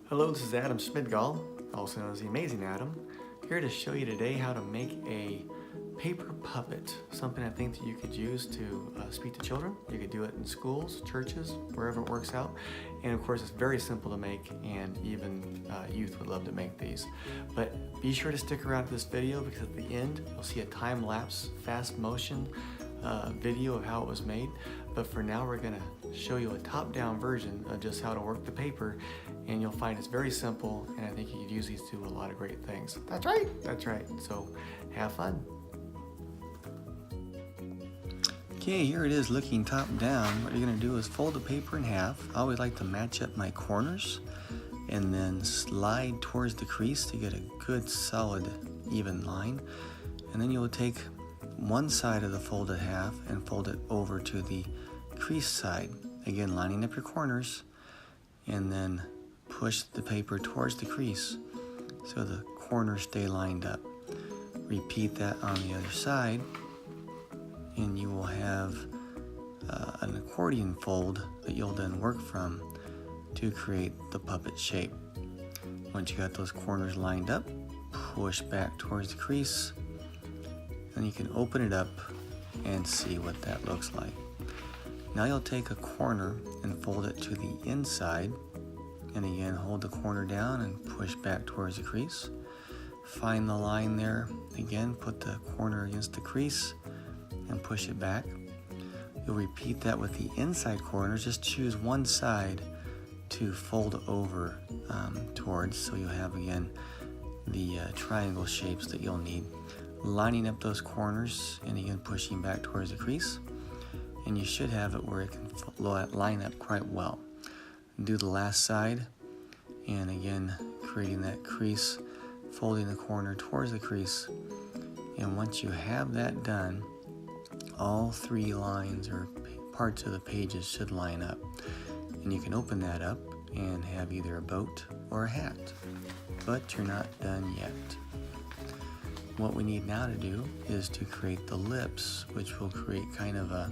Hello, this is Adam Smidgall, also known as the Amazing Adam, here to show you today how to make a paper puppet, something I think that you could use to speak to children. You could do it in schools, churches, wherever it works out. And of course, it's very simple to make, and even youth would love to make these. But be sure to stick around to this video, because at the end, you'll see a time-lapse, fast motion video of how it was made. But for now, we're gonna show you a top-down version of just how to work the paper, and you'll find it's very simple, and I think you could use these to do a lot of great things. That's right. So have fun. Okay, here it is looking top down. What you're gonna do is fold the paper in half. I always like to match up my corners and then slide towards the crease to get a good solid even line. And then you'll take one side of the folded half and fold it over to the crease side. Again, lining up your corners, and then push the paper towards the crease so the corners stay lined up. Repeat that on the other side, and you will have an accordion fold that you'll then work from to create the puppet shape. Once you got those corners lined up, push back towards the crease, and you can open it up and see what that looks like. Now you'll take a corner and fold it to the inside, and again hold the corner down and push back towards the crease. Find the line there, again put the corner against the crease and push it back. You'll repeat that with the inside corners. Just choose one side to fold over towards, so you'll have again the triangle shapes that you'll need. Lining up those corners and again pushing back towards the crease, and you should have it where it can line up quite well. Do the last side, and again creating that crease, folding the corner towards the crease. And once you have that done, all three lines or parts of the pages should line up, and you can open that up and have either a boat or a hat. But you're not done yet. What we need now to do is to create the lips, which will create kind of a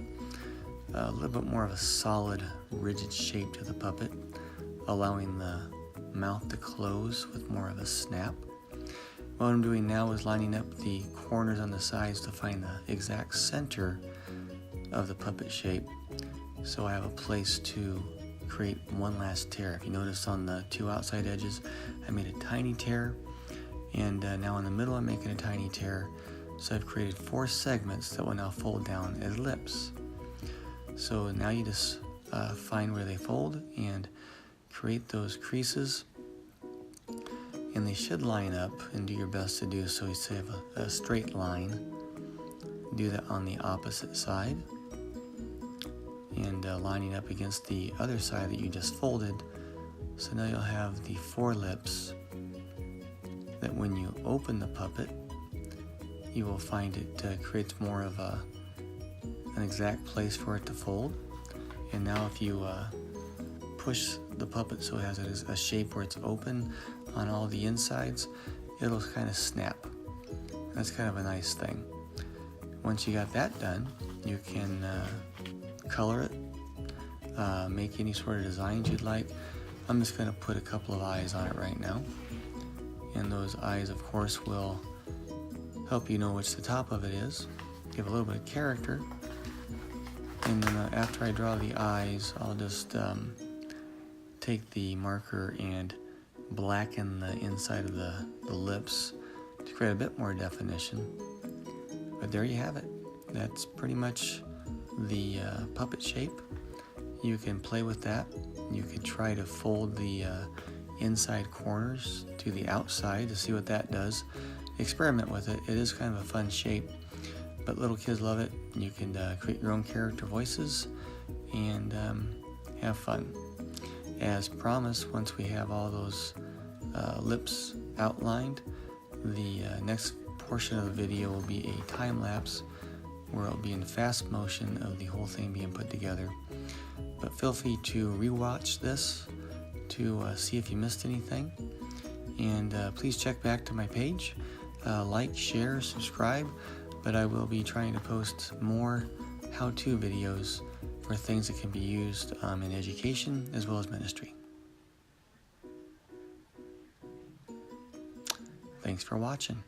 little bit more of a solid, rigid shape to the puppet, allowing the mouth to close with more of a snap. What I'm doing now is lining up the corners on the sides to find the exact center of the puppet shape, so I have a place to create one last tear. If you notice on the two outside edges, I made a tiny tear, and now in the middle I'm making a tiny tear. So I've created 4 segments that will now fold down as lips. So now you just find where they fold and create those creases, and they should line up, and do your best to do so. You have a straight line. Do that on the opposite side, and lining up against the other side that you just folded. So now you'll have the 4 lips that when you open the puppet, you will find it creates more of an exact place for it to fold. And now if you push the puppet so it has a shape where it's open on all the insides, it'll kind of snap. That's kind of a nice thing. Once you got that done, you can color it, make any sort of designs you'd like. I'm just going to put a couple of eyes on it right now, and those eyes of course will help you know which the top of it is, give a little bit of character. And then after I draw the eyes, I'll just take the marker and blacken the inside of the lips to create a bit more definition. But there you have it. That's pretty much the puppet shape. You can play with that. You can try to fold the inside corners to the outside to see what that does. Experiment with it. It is kind of a fun shape, but little kids love it. You can create your own character voices and have fun. As promised, once we have all those lips outlined, the next portion of the video will be a time lapse where it'll be in fast motion of the whole thing being put together. But feel free to rewatch this to see if you missed anything, and please check back to my page, like, share, subscribe. But I will be trying to post more how-to videos for things that can be used in education as well as ministry. Thanks for watching.